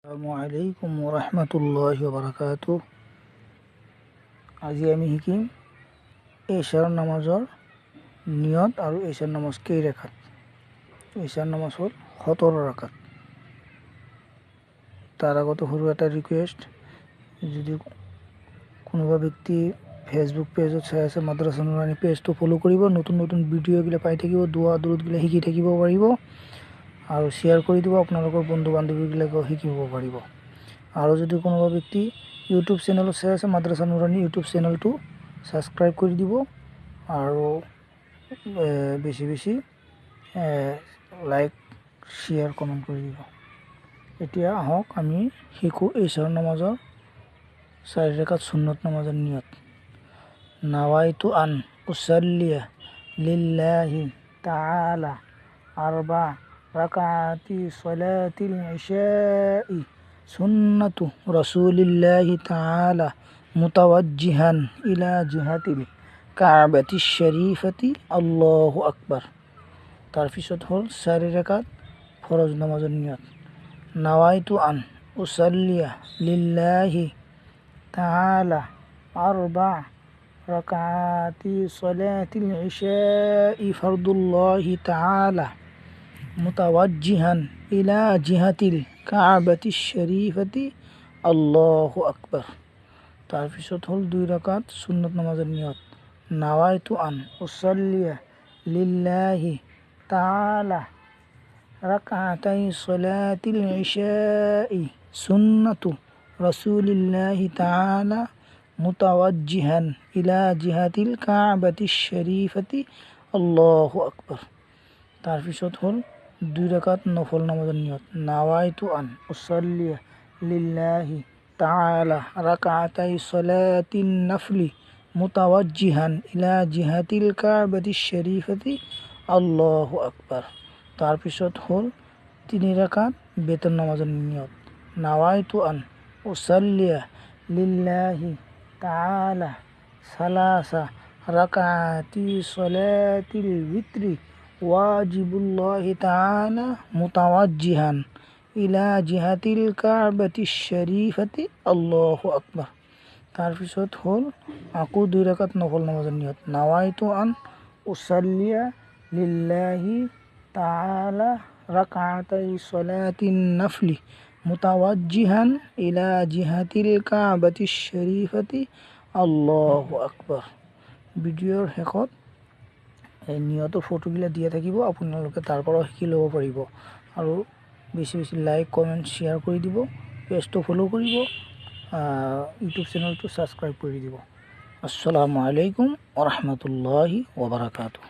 আসসালামু আলাইকুম ওৰহমতুল্লাহি ওবাৰাকাতুহ। আজি আমি শিকিম ঈশাৰ নামাজৰ নিয়ত আৰু ঈশাৰ নামাজ কেই ৰেখাত। ঈশাৰ নামাজ হ'ল 17 ৰাকাত। তাৰ আগতে সৰু এটা ৰিকুৱেষ্ট, যদি কোনোবা ব্যক্তি ফেচবুক পেজত চাই আছে মাদ্ৰাছা নুৰানী পেজটো ফ'ল' কৰিব। নতুন নতুন ভিডিঅ'গিলা পাই থাকিব, দোৱা দৰুদগিলা শিকি থাকিব পাৰিব আৰু শ্বেয়াৰ কৰি দিব, আপোনালোকৰ বন্ধু বান্ধৱীবিলাকেও শিকিব পাৰিব। আৰু যদি কোনোবা ব্যক্তি ইউটিউব চেনেলত চাই আছে মাদ্ৰাছা নুৰানী ইউটিউব চেনেলটো ছাবস্ক্ৰাইব কৰি দিব আৰু বেছি বেছি লাইক শ্বেয়াৰ কমেণ্ট কৰি দিব। এতিয়া আহক আমি শিকোঁ ঈশাৰ নামাজৰ 4 ৰেখাত সুন্নত নামাজৰ নিয়ত। নাৱাইতু আন উছল্লিয়া লিল্লাহি তাআলা আৰবা রাকাতি সলাতিল ইশা'i সুন্নাতু রাসূলিল্লাহি তাআলা মুতাওয়াজ্জিহান ইলা জিহাতিল কাবাতিশ শরীফাতি আল্লাহু আকবার। তার পিছত হল 4 রেখাত ফরজ নামাজের নিয়ত। নাওয়াইতু আন উসাল্লিয়া লিল্লাহি তাআলা আরবা রাকাতি সলাতিল ইশা'i ফরদুল্লাহি তাআলা মুতাওয়াজ্জিহান ইলা জিহাতিল কাবাতিশ শরীফাতি আল্লাহু আকবার। তার পিছত হল 2 রাকাত সুন্নত নামাজের নিয়ত। নাওয়াইতু আন উসাল্লিয়া লিল্লাহি তাআলা রাকাতাই সলাতিল ইশা'i সুন্নাতু রাসূলিল্লাহি তাআলা মুতাওয়াজ্জিহান ইলা জিহাতিল কাবাতিশ শরীফাতি আল্লাহু আকবার। তার পিছত হল 2 রাকাত নফল নামাজের নিয়ত। নাওয়াইতু আন উসাল্লিয়া লিল্লাহি তাআলা রাকাতাই সলাতিন নফলি মুতাওয়াজ্জিহান ইলা জিহাতিল কাবাতিশ শরীফাতি আল্লাহু আকবার। তার পিছত হল 3 রাকাত বেতন নামাজের নিয়ত। নাওয়াইতু আন উসাল্লিয়া লিল্লাহি তাআলা সালাসা রাকাতি সলাতিল বিত্রি ওয়াজিবুল্লাহি তাআলা মুতাওয়াজ্জিহান ইলা জিহাতিল কাবাতিশ শরীফাতি আল্লাহু আকবার। তার পিছত হল আকু 2 রাকাত নফল নামাজের নিয়ত। নাওয়াইতু আন উসাল্লিয়া লিল্লাহি তাআলা রাকাতাই সলাতিন নফলি মুতাওয়াজ্জিহান ইলা জিহাতিল কাবাতিশ শরীফাতি আল্লাহু আকবার। ভিডিঅ'ৰ শেষত এই নিয়তৰ ফটোগিলা দিয়া থাকিব, আপোনালোকে তাৰ পৰা শিকি ল'ব পাৰিব। আৰু বেছি বেছি লাইক কমেণ্ট শ্বেয়াৰ কৰি দিব, পেজটো ফ'ল' কৰিব, ইউটিউব চেনেলটো ছাবস্ক্ৰাইব কৰি দিব। আসসালামু আলাইকুম ওৰহমতুল্লাহি ওবাৰাকাতুহু।